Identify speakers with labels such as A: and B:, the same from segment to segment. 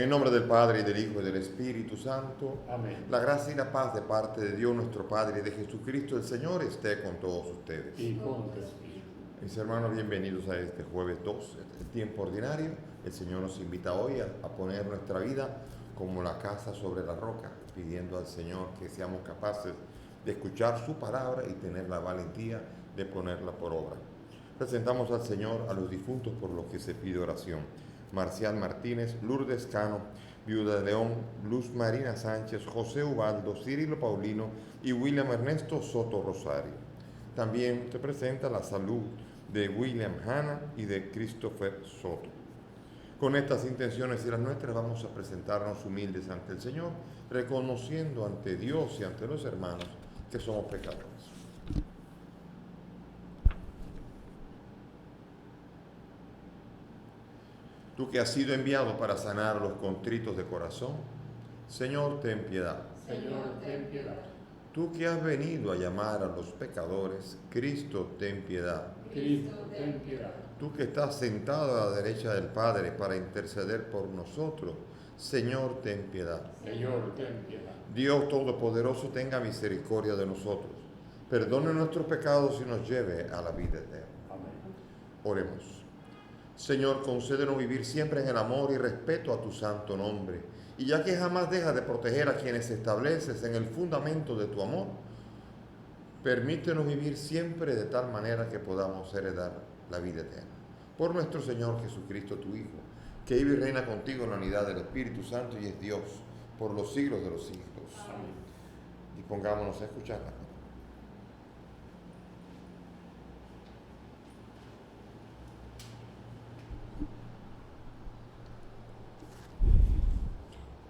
A: el nombre del Padre, y del Hijo, y del Espíritu Santo.
B: Amén.
A: La gracia y la paz de parte de Dios nuestro Padre y de Jesucristo el Señor esté con todos ustedes.
B: Y con tu espíritu.
A: Mis hermanos, bienvenidos a este jueves 2, el tiempo ordinario. El Señor nos invita hoy a poner nuestra vida como la casa sobre la roca, pidiendo al Señor que seamos capaces de escuchar su palabra y tener la valentía de ponerla por obra. Presentamos al Señor a los difuntos por los que se pide oración. Marcial Martínez, Lourdes Cano, Viuda de León, Luz Marina Sánchez, José Ubaldo, Cirilo Paulino y William Ernesto Soto Rosario. También se presenta la salud de William Hanna y de Christopher Soto. Con estas intenciones y las nuestras vamos a presentarnos humildes ante el Señor, reconociendo ante Dios y ante los hermanos que somos pecadores. Tú que has sido enviado para sanar a los contritos de corazón, Señor, ten piedad.
B: Señor, ten piedad.
A: Tú que has venido a llamar a los pecadores, Cristo, ten piedad.
B: Cristo, ten piedad.
A: Tú que estás sentado a la derecha del Padre para interceder por nosotros, Señor, ten piedad.
B: Señor, ten piedad.
A: Dios Todopoderoso, tenga misericordia de nosotros, perdone nuestros pecados y nos lleve a la vida eterna.
B: Amén.
A: Oremos. Señor, concédenos vivir siempre en el amor y respeto a tu santo nombre, y ya que jamás dejas de proteger a quienes estableces en el fundamento de tu amor, permítenos vivir siempre de tal manera que podamos heredar la vida eterna. Por nuestro Señor Jesucristo, tu Hijo, que vive y reina contigo en la unidad del Espíritu Santo y es Dios por los siglos de los siglos.
B: Amén.
A: Dispongámonos a escucharla.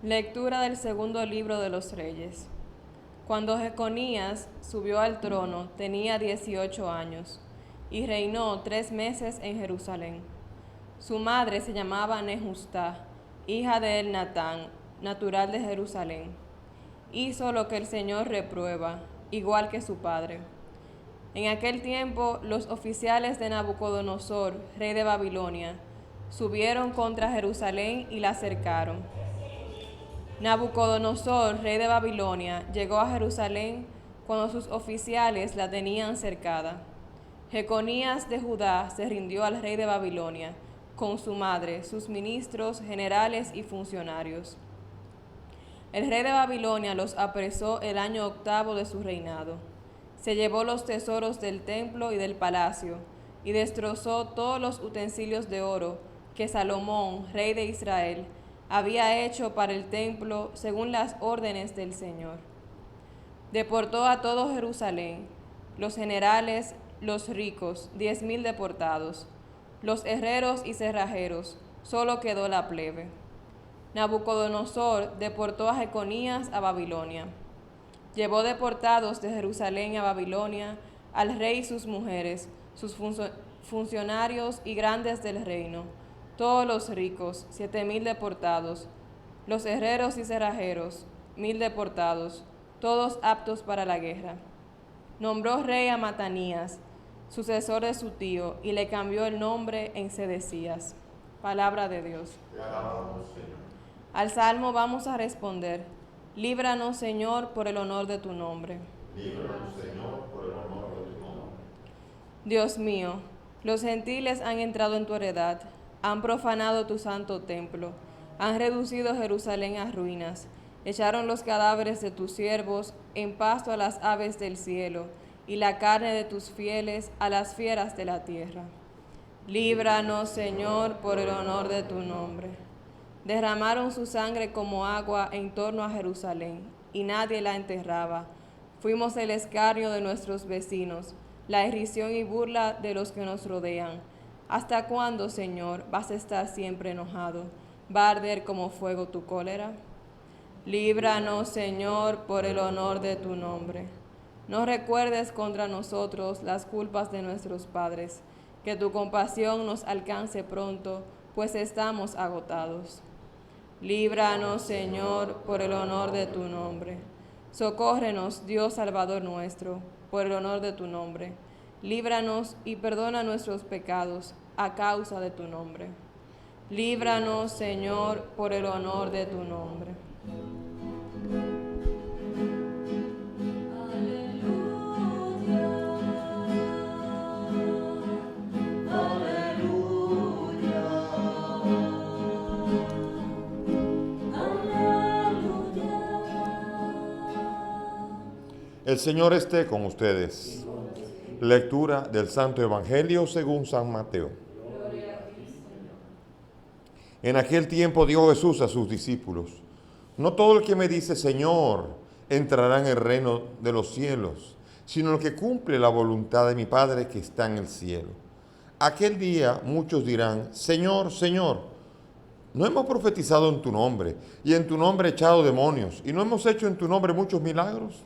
C: Lectura del segundo libro de los Reyes. Cuando Jeconías subió al trono, tenía 18 años, y reinó 3 meses en Jerusalén. Su madre se llamaba Nehustá, hija de Elnatán, natural de Jerusalén. Hizo lo que el Señor reprueba, igual que su padre. En aquel tiempo, los oficiales de Nabucodonosor, rey de Babilonia, subieron contra Jerusalén y la cercaron. Nabucodonosor, rey de Babilonia, llegó a Jerusalén cuando sus oficiales la tenían cercada. Jeconías de Judá se rindió al rey de Babilonia, con su madre, sus ministros, generales y funcionarios. El rey de Babilonia los apresó el año 8 de su reinado. Se llevó los tesoros del templo y del palacio, y destrozó todos los utensilios de oro que Salomón, rey de Israel, había hecho para el templo según las órdenes del Señor. Deportó a todo Jerusalén, los generales, los ricos, 10,000 deportados, los herreros y cerrajeros, solo quedó la plebe. Nabucodonosor deportó a Jeconías a Babilonia. Llevó deportados de Jerusalén a Babilonia al rey y sus mujeres, sus funcionarios y grandes del reino, todos los ricos, 7,000 deportados, los herreros y cerrajeros, 1,000 deportados, todos aptos para la guerra. Nombró rey a Matanías, sucesor de su tío, y le cambió el nombre en Sedecías. Palabra de Dios.
A: Te alabamos, Señor.
C: Al salmo vamos a responder: líbranos, Señor, por el honor de tu nombre.
A: Líbranos, Señor, por el honor de tu nombre.
C: Dios mío, los gentiles han entrado en tu heredad, han profanado tu santo templo, han reducido Jerusalén a ruinas, echaron los cadáveres de tus siervos en pasto a las aves del cielo, y la carne de tus fieles a las fieras de la tierra. Líbranos, Señor, por el honor de tu nombre. Derramaron su sangre como agua en torno a Jerusalén, y nadie la enterraba. Fuimos el escarnio de nuestros vecinos, la irrisión y burla de los que nos rodean. ¿Hasta cuándo, Señor, vas a estar siempre enojado? ¿Va a arder como fuego tu cólera? Líbranos, Señor, por el honor de tu nombre. No recuerdes contra nosotros las culpas de nuestros padres, que tu compasión nos alcance pronto, pues estamos agotados. Líbranos, Señor, por el honor de tu nombre. Socórrenos, Dios Salvador nuestro, por el honor de tu nombre. Líbranos y perdona nuestros pecados a causa de tu nombre. Líbranos, Señor, por el honor de tu nombre.
A: El Señor esté con ustedes. Lectura del Santo Evangelio según San Mateo. En aquel tiempo dijo Jesús a sus discípulos: no todo el que me dice Señor entrará en el reino de los cielos, sino el que cumple la voluntad de mi Padre que está en el cielo. Aquel día muchos dirán: Señor, Señor, ¿no hemos profetizado en tu nombre, y en tu nombre echado demonios, y no hemos hecho en tu nombre muchos milagros?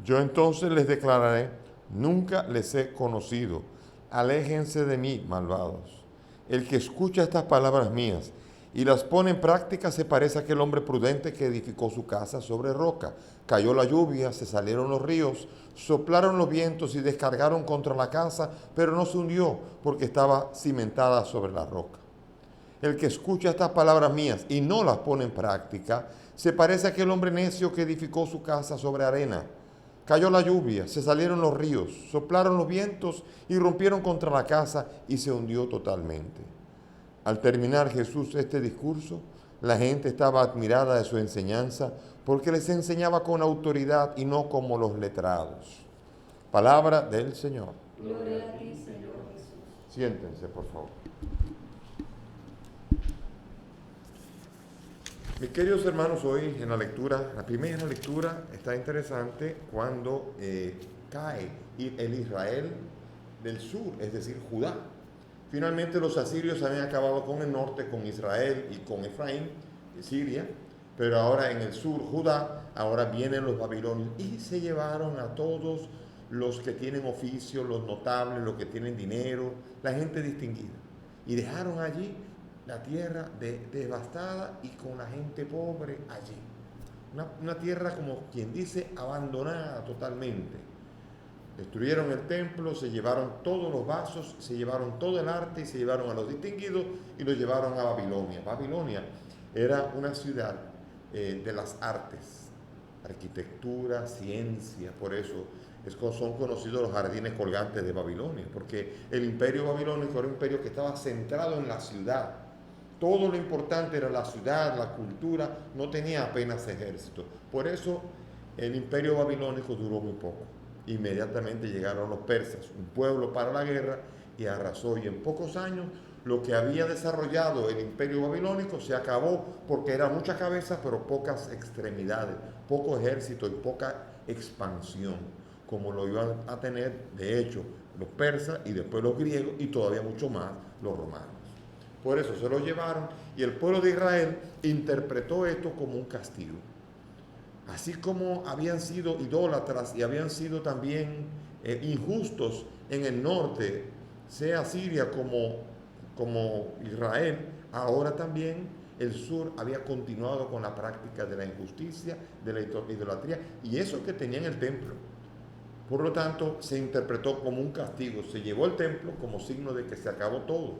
A: Yo entonces les declararé: nunca les he conocido. Aléjense de mí, malvados. El que escucha estas palabras mías y las pone en práctica se parece a aquel hombre prudente que edificó su casa sobre roca. Cayó la lluvia, se salieron los ríos, soplaron los vientos y descargaron contra la casa, pero no se hundió porque estaba cimentada sobre la roca. El que escucha estas palabras mías y no las pone en práctica se parece a aquel hombre necio que edificó su casa sobre arena. Cayó la lluvia, se salieron los ríos, soplaron los vientos y rompieron contra la casa y se hundió totalmente. Al terminar Jesús este discurso, la gente estaba admirada de su enseñanza porque les enseñaba con autoridad y no como los letrados. Palabra del Señor.
C: Gloria a ti, Señor Jesús.
A: Siéntense, por favor. Mis queridos hermanos, hoy en la lectura, la primera lectura está interesante cuando cae el Israel del sur, es decir, Judá. Finalmente los asirios habían acabado con el norte, con Israel y con Efraín, Siria, pero ahora en el sur, Judá, ahora vienen los babilonios y se llevaron a todos los que tienen oficio, los notables, los que tienen dinero, la gente distinguida, y dejaron allí la tierra devastada y con la gente pobre allí. Una tierra, como quien dice, abandonada totalmente. Destruyeron el templo, se llevaron todos los vasos, se llevaron todo el arte y se llevaron a los distinguidos y los llevaron a Babilonia. Babilonia era una ciudad de las artes, arquitectura, ciencia, por eso son conocidos los jardines colgantes de Babilonia, porque el imperio babilónico era un imperio que estaba centrado en la ciudad. Todo lo importante era la ciudad, la cultura, no tenía apenas ejército. Por eso el imperio babilónico duró muy poco. Inmediatamente llegaron los persas, un pueblo para la guerra, y arrasó. Y en pocos años lo que había desarrollado el imperio babilónico se acabó porque era mucha cabeza pero pocas extremidades, poco ejército y poca expansión, como lo iban a tener de hecho los persas y después los griegos y todavía mucho más los romanos. Por eso se lo llevaron y el pueblo de Israel interpretó esto como un castigo. Así como habían sido idólatras y habían sido también injustos en el norte, sea Siria como Israel, ahora también el sur había continuado con la práctica de la injusticia, de la idolatría y eso que tenían el templo. Por lo tanto, se interpretó como un castigo. Se llevó el templo como signo de que se acabó todo.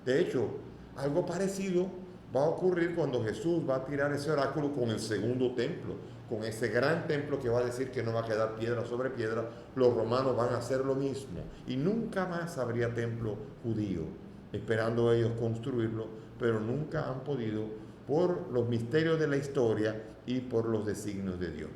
A: De hecho, algo parecido va a ocurrir cuando Jesús va a tirar ese oráculo con el segundo templo, con ese gran templo que va a decir que no va a quedar piedra sobre piedra. Los romanos van a hacer lo mismo y nunca más habría templo judío, esperando ellos construirlo, pero nunca han podido por los misterios de la historia y por los designios de Dios.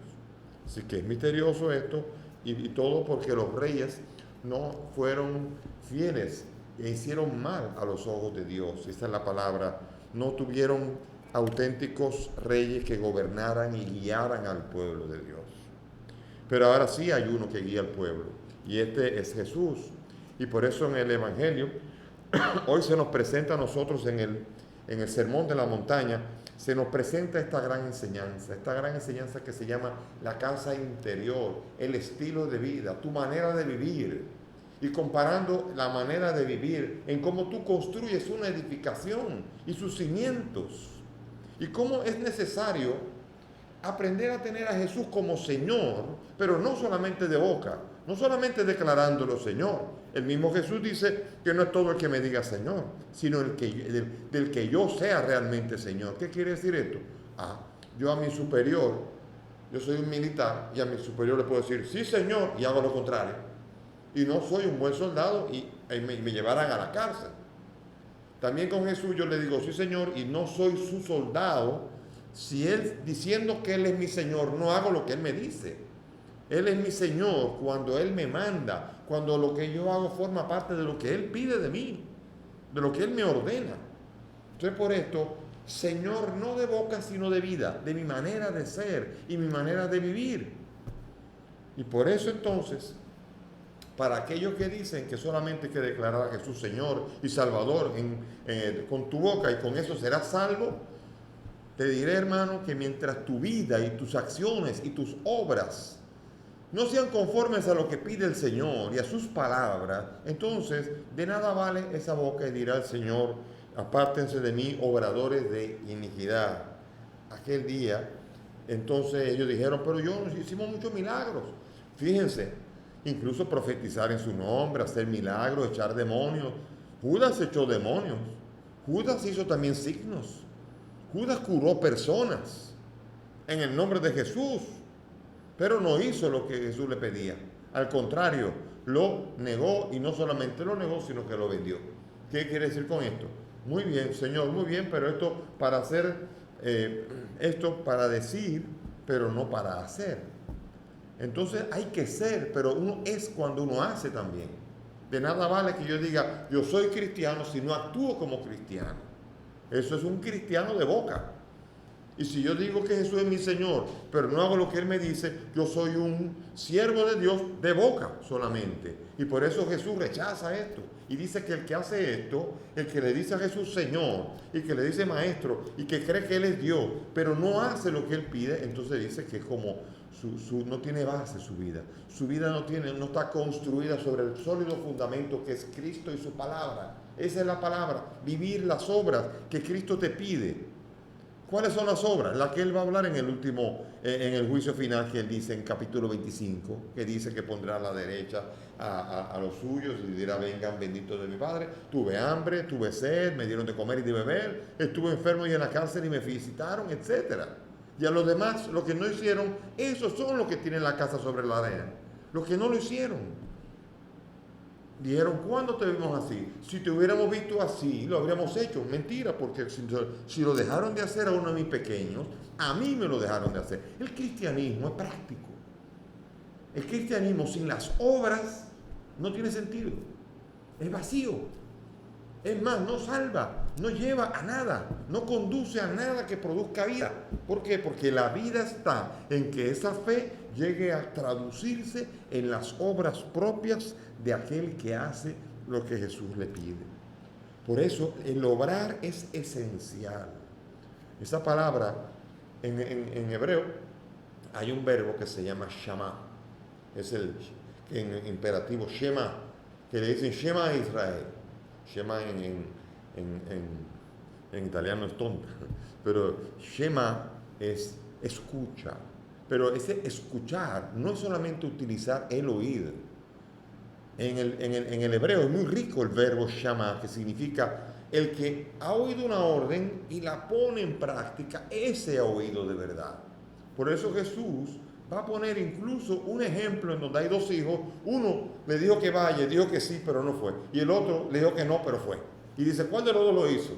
A: Así que es misterioso esto y todo porque los reyes no fueron fieles e hicieron mal a los ojos de Dios. Esa es la palabra. No tuvieron auténticos reyes que gobernaran y guiaran al pueblo de Dios. Pero ahora sí hay uno que guía al pueblo, y este es Jesús. Y por eso en el Evangelio, hoy se nos presenta a nosotros en el Sermón de la Montaña, se nos presenta esta gran enseñanza que se llama la casa interior, el estilo de vida, tu manera de vivir. Y comparando la manera de vivir en cómo tú construyes una edificación y sus cimientos. Y cómo es necesario aprender a tener a Jesús como Señor, pero no solamente de boca, No solamente declarándolo Señor. El mismo Jesús dice que no es todo el que me diga Señor, sino del que yo sea realmente Señor. ¿Qué quiere decir esto? Yo a mi superior, yo soy un militar, y a mi superior le puedo decir, sí Señor, y hago lo contrario. Y no soy un buen soldado y me llevarán a la cárcel. También con Jesús yo le digo, sí Señor, y no soy su soldado, si Él, diciendo que Él es mi Señor, no hago lo que Él me dice. Él es mi Señor cuando Él me manda, cuando lo que yo hago forma parte de lo que Él pide de mí, de lo que Él me ordena. Entonces por esto, Señor no de boca sino de vida, de mi manera de ser y mi manera de vivir. Y por eso entonces, para aquellos que dicen que solamente hay que declarar a Jesús Señor y Salvador con tu boca y con eso serás salvo, te diré, hermano, que mientras tu vida y tus acciones y tus obras no sean conformes a lo que pide el Señor y a sus palabras, entonces de nada vale esa boca y dirá el Señor, apártense de mí, obradores de iniquidad. Aquel día, entonces ellos dijeron, pero hicimos muchos milagros. Fíjense, incluso profetizar en su nombre, hacer milagros, echar demonios. Judas echó demonios. Judas hizo también signos. Judas curó personas en el nombre de Jesús, pero no hizo lo que Jesús le pedía. Al contrario, lo negó, y no solamente lo negó, sino que lo vendió. ¿Qué quiere decir con esto? Muy bien, Señor, muy bien, pero esto para hacer, esto para decir, pero no para hacer. Entonces hay que ser, pero uno es cuando uno hace también. De nada vale que yo diga, yo soy cristiano, si no actúo como cristiano. Eso es un cristiano de boca. Y si yo digo que Jesús es mi Señor, pero no hago lo que Él me dice, yo soy un siervo de Dios de boca solamente. Y por eso Jesús rechaza esto. Y dice que el que hace esto, el que le dice a Jesús Señor, y que le dice Maestro, y que cree que Él es Dios, pero no hace lo que Él pide, entonces dice que es como no tiene base su vida. Su vida no está construida sobre el sólido fundamento que es Cristo y su palabra. Esa es la palabra, vivir las obras que Cristo te pide. ¿Cuáles son las obras? Las que Él va a hablar en el juicio final, que Él dice en capítulo 25, que dice que pondrá a la derecha a los suyos y dirá, vengan benditos de mi Padre. Tuve hambre, tuve sed, me dieron de comer y de beber, estuve enfermo y en la cárcel y me visitaron, etc. Y a los demás, los que no hicieron, esos son los que tienen la casa sobre la arena. Los que no lo hicieron. Dijeron, ¿cuándo te vimos así? Si te hubiéramos visto así, lo habríamos hecho. Mentira, porque si lo dejaron de hacer a uno de mis pequeños, a mí me lo dejaron de hacer. El cristianismo es práctico. El cristianismo sin las obras no tiene sentido. Es vacío. Es más, no salva, no lleva a nada, no conduce a nada que produzca vida. ¿Por qué? Porque la vida está en que esa fe llegue a traducirse en las obras propias de aquel que hace lo que Jesús le pide. Por eso el obrar es esencial. Esa palabra en hebreo hay un verbo que se llama shama. Es el imperativo shema, que le dicen shema a Israel. Shema en italiano es tonta, pero shema es escucha. Pero ese escuchar no es solamente utilizar el oír. En el hebreo es muy rico el verbo shama, que significa el que ha oído una orden y la pone en práctica, ese ha oído de verdad. Por eso Jesús va a poner incluso un ejemplo en donde hay dos hijos. Uno le dijo que vaya, dijo que sí, pero no fue. Y el otro le dijo que no, pero fue. Y dice, ¿cuál de los dos lo hizo?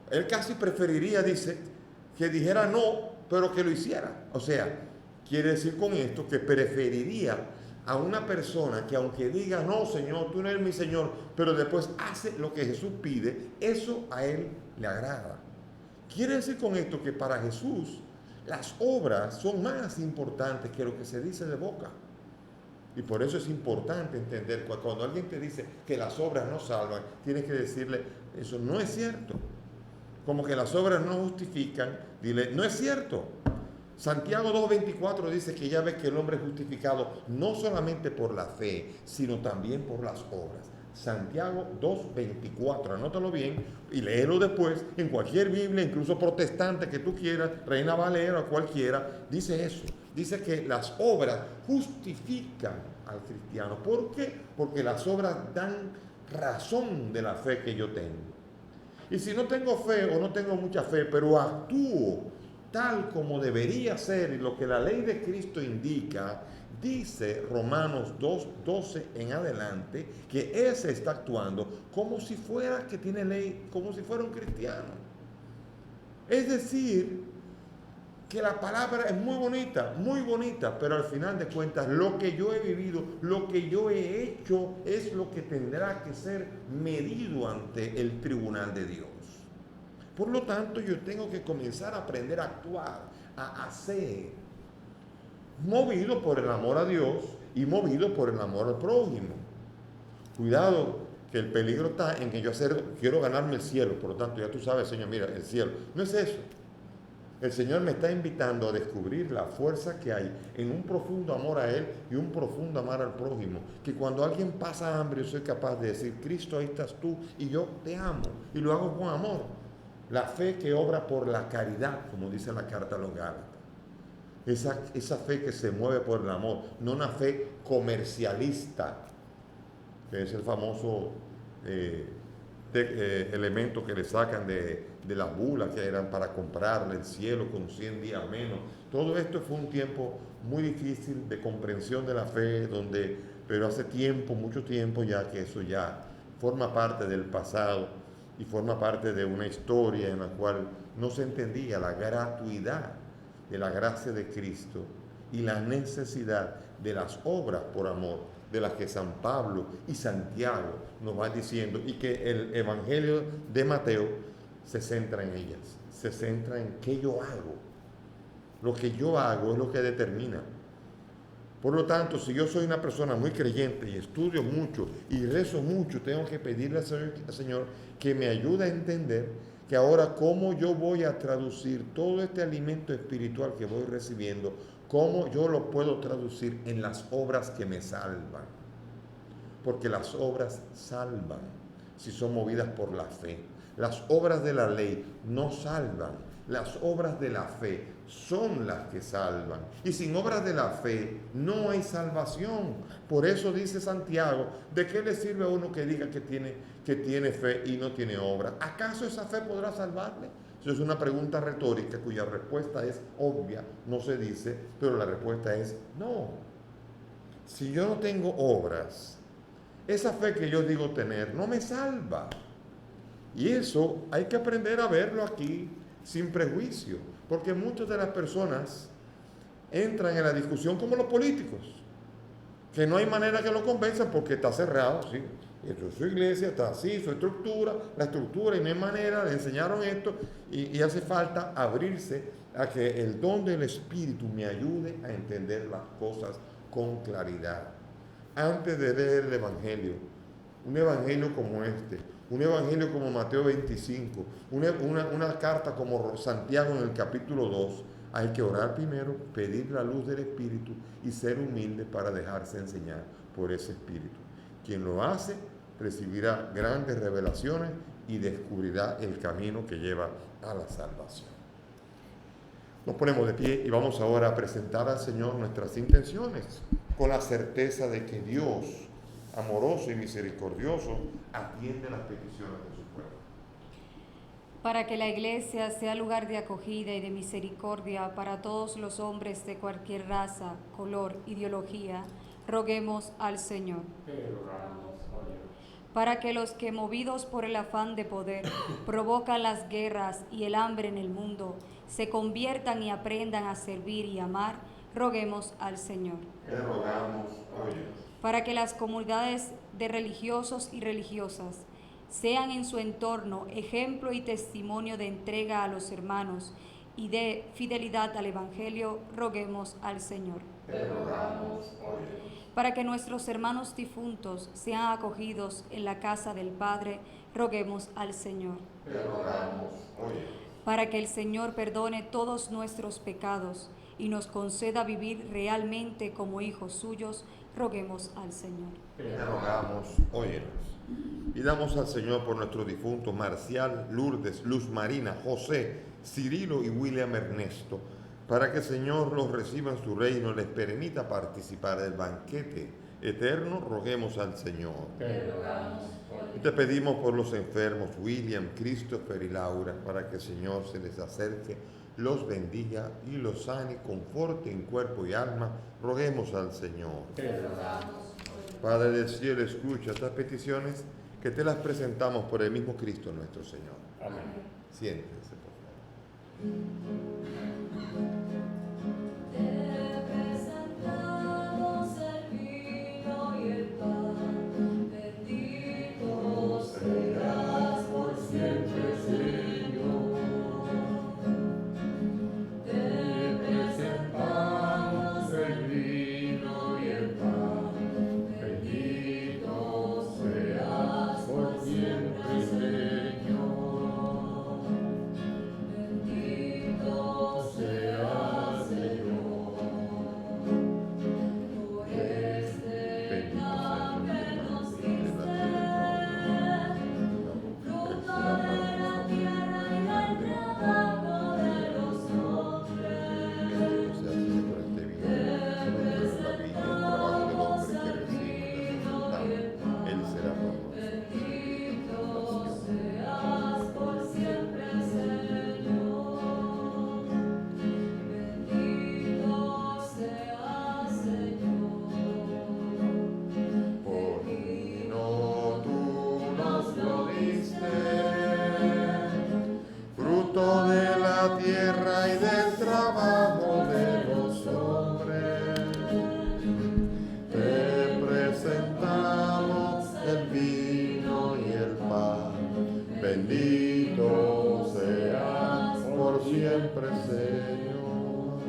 A: Él casi preferiría, dice, que dijera no, pero que lo hiciera. O sea, quiere decir con esto que preferiría a una persona que aunque diga, no, Señor, tú no eres mi Señor, pero después hace lo que Jesús pide, eso a Él le agrada. Quiere decir con esto que para Jesús las obras son más importantes que lo que se dice de boca. Y por eso es importante entender, cuando alguien te dice que las obras no salvan, tienes que decirle, eso no es cierto. Como que las obras no justifican, dile, no es cierto. Santiago 2:24 dice que ya ves que el hombre es justificado no solamente por la fe, sino también por las obras. Santiago 2:24, anótalo bien y léelo después en cualquier Biblia, incluso protestante que tú quieras, Reina Valera o cualquiera, dice eso. Dice que las obras justifican al cristiano. ¿Por qué? Porque las obras dan razón de la fe que yo tengo. Y si no tengo fe o no tengo mucha fe, pero actúo tal como debería ser y lo que la ley de Cristo indica, dice Romanos 2:12 en adelante, que ese está actuando como si fuera que tiene ley, como si fuera un cristiano. Es decir, que la palabra es muy bonita, pero al final de cuentas lo que yo he vivido, lo que yo he hecho es lo que tendrá que ser medido ante el tribunal de Dios. Por lo tanto, yo tengo que comenzar a aprender a actuar, a hacer, movido por el amor a Dios y movido por el amor al prójimo. Cuidado, que el peligro está en que yo quiero ganarme el cielo, por lo tanto, ya tú sabes, Señor, mira, el cielo. No es eso. El Señor me está invitando a descubrir la fuerza que hay en un profundo amor a Él y un profundo amor al prójimo. Que cuando alguien pasa hambre, yo soy capaz de decir, Cristo, ahí estás tú y yo te amo. Y lo hago con amor. La fe que obra por la caridad, como dice la carta a los Gálatas. Esa fe que se mueve por el amor, no una fe comercialista, que es el famoso elemento que le sacan de las bulas que eran para comprarle el cielo con 100 días menos. Todo esto fue un tiempo muy difícil de comprensión de la fe, pero hace tiempo, mucho tiempo ya que eso ya forma parte del pasado y forma parte de una historia en la cual no se entendía la gratuidad de la gracia de Cristo y la necesidad de las obras por amor, de las que San Pablo y Santiago nos van diciendo, y que el Evangelio de Mateo se centra en ellas, se centra en qué yo hago. Lo que yo hago es lo que determina. Por lo tanto, si yo soy una persona muy creyente y estudio mucho y rezo mucho, tengo que pedirle al Señor que me ayude a entender que ahora cómo yo voy a traducir todo este alimento espiritual que voy recibiendo, cómo yo lo puedo traducir en las obras que me salvan. Porque las obras salvan si son movidas por la fe. Las obras de la ley no salvan. Las obras de la fe son las que salvan. Y sin obras de la fe no hay salvación. Por eso dice Santiago, ¿de qué le sirve a uno que diga que tiene fe y no tiene obra? ¿Acaso esa fe podrá salvarle? Eso es una pregunta retórica cuya respuesta es obvia, no se dice, pero la respuesta es no. Si yo no tengo obras, esa fe que yo digo tener no me salva. Y eso hay que aprender a verlo aquí sin prejuicio, porque muchas de las personas entran en la discusión como los políticos, que no hay manera que lo convenzan porque está cerrado, ¿sí? Esto es su iglesia, está así, su estructura, la estructura, y no hay manera, le enseñaron esto, y hace falta abrirse a que el don del Espíritu me ayude a entender las cosas con claridad. Antes de leer el Evangelio, un Evangelio como este, un Evangelio como Mateo 25, una carta como Santiago en el capítulo 2, hay que orar primero, pedir la luz del Espíritu y ser humilde para dejarse enseñar por ese Espíritu. Quien lo hace recibirá grandes revelaciones y descubrirá el camino que lleva a la salvación. Nos ponemos de pie y vamos ahora a presentar al Señor nuestras intenciones con la certeza de que Dios, amoroso y misericordioso, atiende las peticiones de su pueblo.
D: Para que la Iglesia sea lugar de acogida y de misericordia para todos los hombres de cualquier raza, color, ideología, roguemos al Señor. Para que los que, movidos por el afán de poder, provocan las guerras y el hambre en el mundo, se conviertan y aprendan a servir y amar, roguemos al Señor.
A: Te rogamos, óyenos.
D: Para que las comunidades de religiosos y religiosas sean en su entorno ejemplo y testimonio de entrega a los hermanos y de fidelidad al Evangelio, roguemos al Señor.
A: Te rogamos, óyenos.
D: Para que nuestros hermanos difuntos sean acogidos en la casa del Padre, roguemos al Señor.
A: Te rogamos, óyenos.
D: Para que el Señor perdone todos nuestros pecados y nos conceda vivir realmente como hijos suyos, roguemos al Señor.
A: Te rogamos, óyenos. Y damos al Señor por nuestros difuntos Marcial, Lourdes, Luz Marina, José, Cirilo y William Ernesto, para que el Señor los reciba en su reino y les permita participar del banquete eterno. Roguemos al Señor.
B: Te rogamos por
A: Y te pedimos por los enfermos William, Christopher y Laura, para que el Señor se les acerque, los bendiga y los sane, conforte en cuerpo y alma. Roguemos al Señor.
B: Te rogamos.
A: Padre del cielo, escucha estas peticiones que te las presentamos por el mismo Cristo nuestro Señor.
B: Amén.
A: Siéntense, por
C: Te presentamos el vino y el pan, bendito serás por siempre, Señor. Te presentamos el vino y el pan, bendito seas por siempre, Señor. Bendito seas, Señor, por este pan que nos diste, fruto de la tierra y del trabajo de los hombres.
A: Bendito sea el Señor por este vino, fruto de la vida y el trabajo del hombre que recibe de el resultado. Él será por nosotros.
C: Bendito seas por siempre, Señor. Bendito seas, Señor.
A: Por vino tú nos lo diste, fruto de la tierra y del trabajo de los hombres. Te presentamos el vino y el pan, bendito seas por siempre, Señor.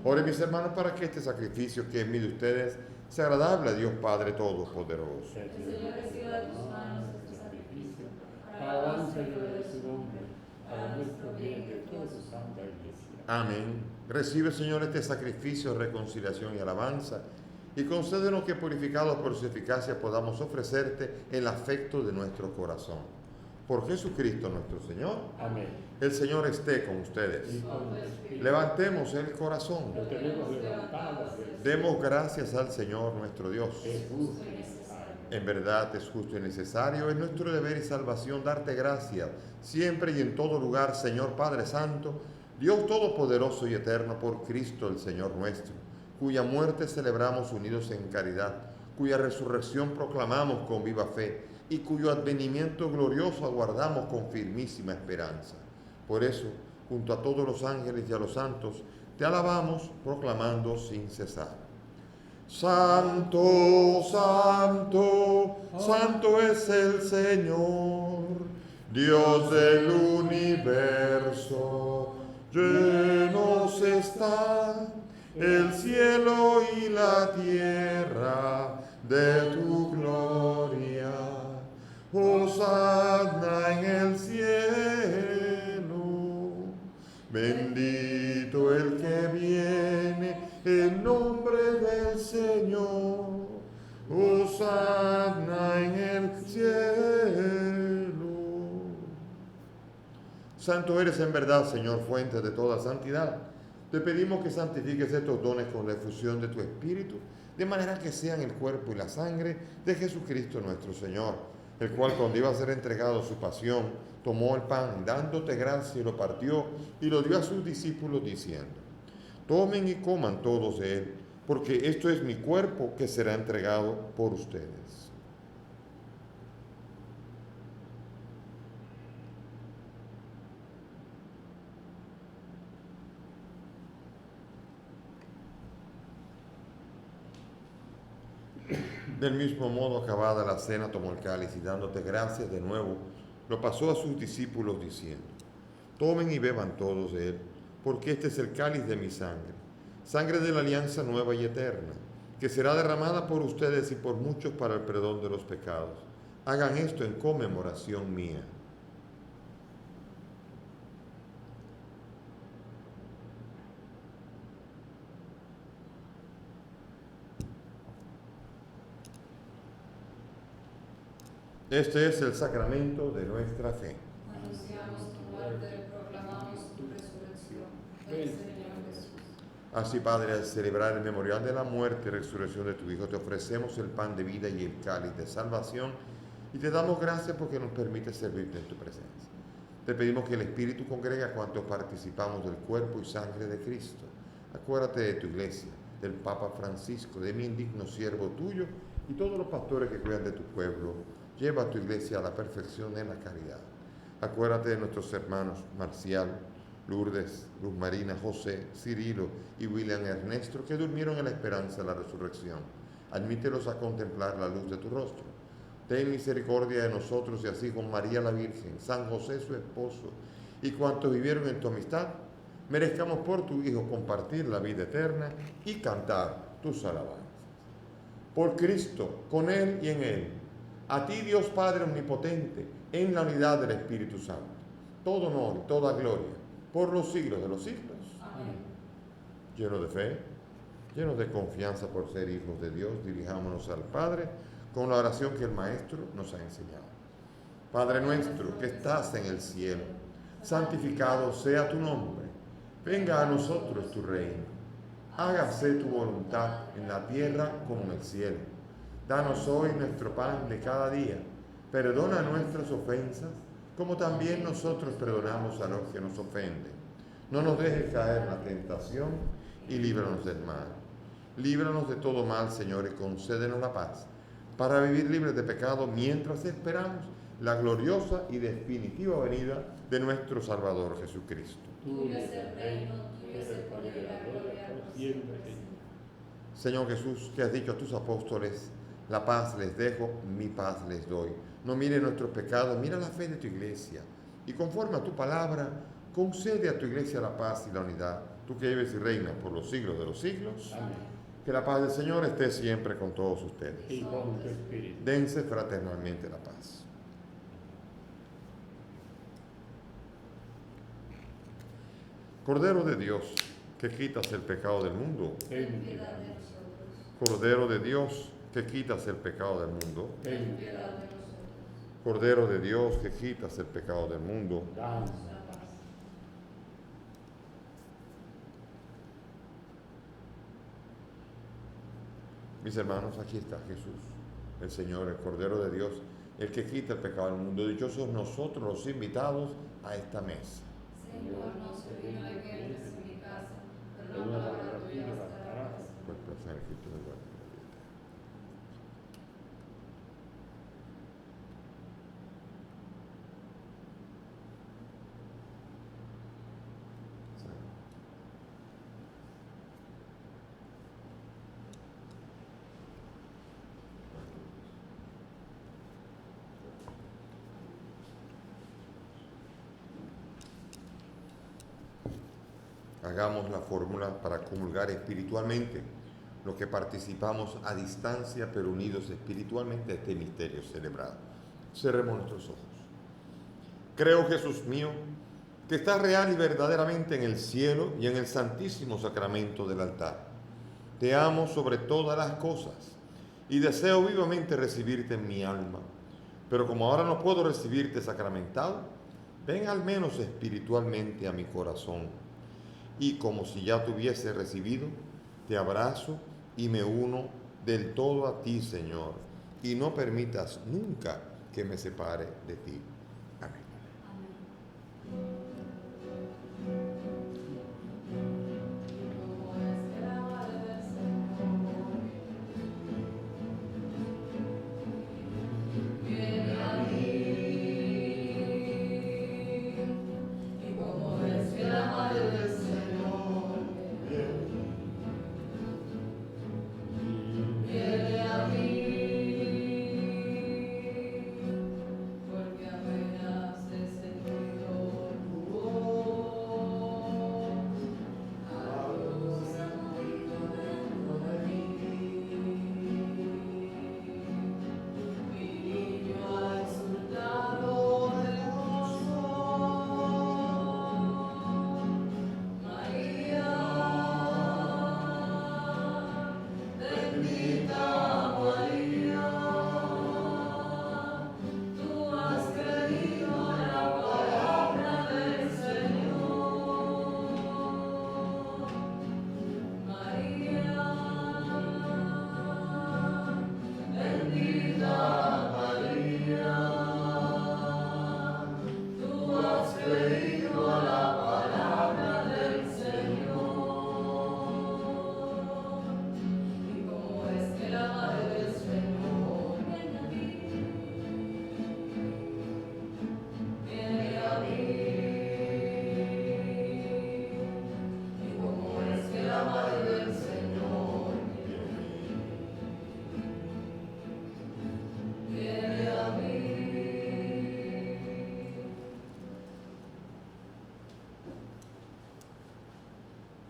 A: Oren, mis hermanos, para que este sacrificio que es mío de ustedes sea agradable a Dios Padre Todopoderoso.
B: Que el Señor reciba de tus manos este sacrificio, para alabanza y gloria de su nombre, para nuestro bien y de toda su santa iglesia.
A: Amén. Recibe, Señor, este sacrificio de reconciliación y alabanza, y concédenos que, purificados por su eficacia, podamos ofrecerte el afecto de nuestro corazón. Por Jesucristo nuestro Señor.
B: Amén.
A: El Señor esté con
B: Y
A: ustedes.
B: con tu espíritu.
A: Levantemos el corazón.
B: Lo tenemos levantado hacia el
A: Demos gracias al Señor nuestro Dios.
B: Es justo y necesario.
A: En verdad es justo y necesario, es nuestro deber y salvación darte gracias siempre y en todo lugar, Señor Padre Santo, Dios Todopoderoso y Eterno, por Cristo el Señor nuestro, cuya muerte celebramos unidos en caridad, cuya resurrección proclamamos con viva fe y cuyo advenimiento glorioso aguardamos con firmísima esperanza. Por eso, junto a todos los ángeles y a los santos, te alabamos proclamando sin cesar. Santo, santo, santo es el Señor, Dios del universo. Llenos está el cielo y la tierra de tu gloria. Hosanna en el cielo. Bendito el que viene en nombre del Señor. Hosanna en el cielo. Santo eres en verdad, Señor, fuente de toda santidad. Te pedimos que santifiques estos dones con la efusión de tu Espíritu, de manera que sean el cuerpo y la sangre de Jesucristo nuestro Señor, el cual, cuando iba a ser entregado a su pasión, tomó el pan, dándote gracia, y lo partió y lo dio a sus discípulos, diciendo: tomen y coman todos de él, porque esto es mi cuerpo que será entregado por ustedes. Del mismo modo, acabada la cena, tomó el cáliz y, dándote gracias de nuevo, lo pasó a sus discípulos diciendo: tomen y beban todos de él, porque este es el cáliz de mi sangre, sangre de la alianza nueva y eterna, que será derramada por ustedes y por muchos para el perdón de los pecados. Hagan esto en conmemoración mía. Este es el sacramento de nuestra fe.
B: Anunciamos tu muerte, proclamamos tu resurrección. Ven, Señor Jesús.
A: Así, Padre, al celebrar el memorial de la muerte y resurrección de tu Hijo, te ofrecemos el pan de vida y el cáliz de salvación y te damos gracias porque nos permite servirte en tu presencia. Te pedimos que el Espíritu congregue a cuantos participamos del cuerpo y sangre de Cristo. Acuérdate de tu iglesia, del Papa Francisco, de mi indigno siervo tuyo y todos los pastores que cuidan de tu pueblo. Lleva a tu iglesia a la perfección en la caridad. Acuérdate de nuestros hermanos Marcial, Lourdes, Luz Marina, José, Cirilo y William Ernesto, que durmieron en la esperanza de la resurrección. Admítelos a contemplar la luz de tu rostro. Ten misericordia de nosotros y así con María la Virgen, San José su esposo y cuantos vivieron en tu amistad, merezcamos por tu Hijo compartir la vida eterna y cantar tus alabanzas. Por Cristo, con Él y en Él, a ti Dios Padre Omnipotente, en la unidad del Espíritu Santo, todo honor y toda gloria, por los siglos de los siglos.
B: Amén.
A: Llenos de fe, llenos de confianza por ser hijos de Dios, dirijámonos al Padre con la oración que el Maestro nos ha enseñado. Padre nuestro que estás en el cielo, santificado sea tu nombre. Venga a nosotros tu reino. Hágase tu voluntad en la tierra como en el cielo. Danos hoy nuestro pan de cada día. Perdona nuestras ofensas, como también nosotros perdonamos a los que nos ofenden. No nos dejes caer en la tentación y líbranos del mal. Líbranos de todo mal, Señor, y concédenos la paz, para vivir libres de pecado mientras esperamos la gloriosa y definitiva venida de nuestro Salvador Jesucristo.
B: Tuyo es el reino, tuyo es el poder y la gloria por siempre, Señor.
A: Señor Jesús, que has dicho a tus apóstoles, la paz les dejo, mi paz les doy. No mire nuestros pecados, mira la fe de tu iglesia. Y conforme a tu palabra, concede a tu iglesia la paz y la unidad. Tú que vives y reinas por los siglos de los siglos.
B: Amén.
A: Que la paz del Señor esté siempre con todos ustedes.
B: Y con tu espíritu.
A: Dense fraternalmente la paz. Cordero de Dios, que quitas el pecado del mundo.
B: Ten piedad.
A: Cordero de Dios, que quitas el pecado del mundo.
B: Ten piedad.
A: Cordero de Dios, que quitas el pecado del mundo.
B: Danos la paz.
A: Mis hermanos, aquí está Jesús, el Señor, el Cordero de Dios, el que quita el pecado del mundo. Dichosos nosotros los invitados a esta mesa.
B: Señor, no se vino de que entres en mi casa, pero una palabra tuya bastará.
A: Por el placer de Cristo del Guadalupe. Hagamos la fórmula para comulgar espiritualmente, los que participamos a distancia pero unidos espiritualmente a este misterio celebrado. Cerremos nuestros ojos. Creo, Jesús mío, que estás real y verdaderamente en el cielo y en el santísimo sacramento del altar. Te amo sobre todas las cosas y deseo vivamente recibirte en mi alma. Pero como ahora no puedo recibirte sacramentado, ven al menos espiritualmente a mi corazón. Y como si ya te hubiese recibido, te abrazo y me uno del todo a ti, Señor, y no permitas nunca que me separe de ti. Amén.
B: Porque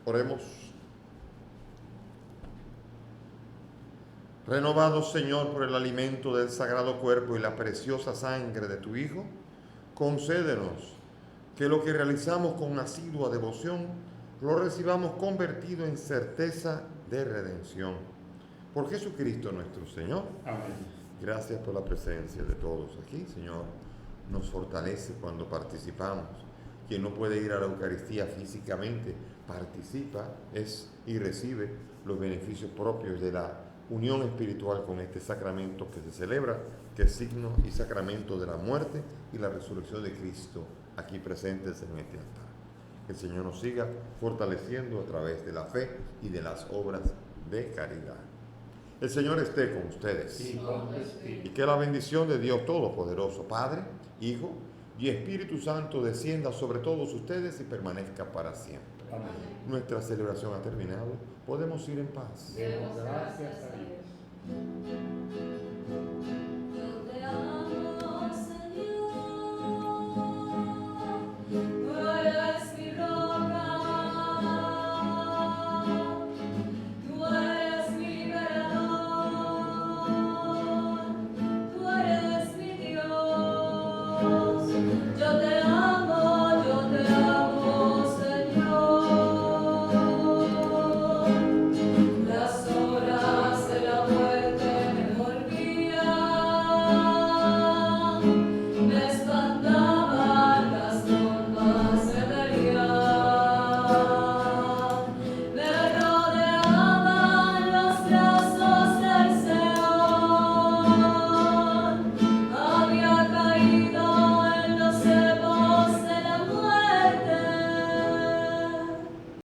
A: Oremos. Renovados, Señor, por el alimento del sagrado cuerpo y la preciosa sangre de tu Hijo, concédenos que lo que realizamos con asidua devoción lo recibamos convertido en certeza de redención. Por Jesucristo nuestro Señor.
B: Amén.
A: Gracias por la presencia de todos aquí, Señor. Nos fortalece cuando participamos. Quien no puede ir a la Eucaristía físicamente, participa y recibe los beneficios propios de la unión espiritual con este sacramento que se celebra, que es signo y sacramento de la muerte y la resurrección de Cristo, aquí presentes en este altar. Que el Señor nos siga fortaleciendo a través de la fe y de las obras de caridad. El Señor esté con ustedes.
B: Y con tu espíritu.
A: Y que la bendición de Dios Todopoderoso, Padre, Hijo y Espíritu Santo descienda sobre todos ustedes y permanezca para siempre.
B: Amén.
A: Nuestra celebración ha terminado. Podemos ir en paz.
B: Demos gracias a Dios.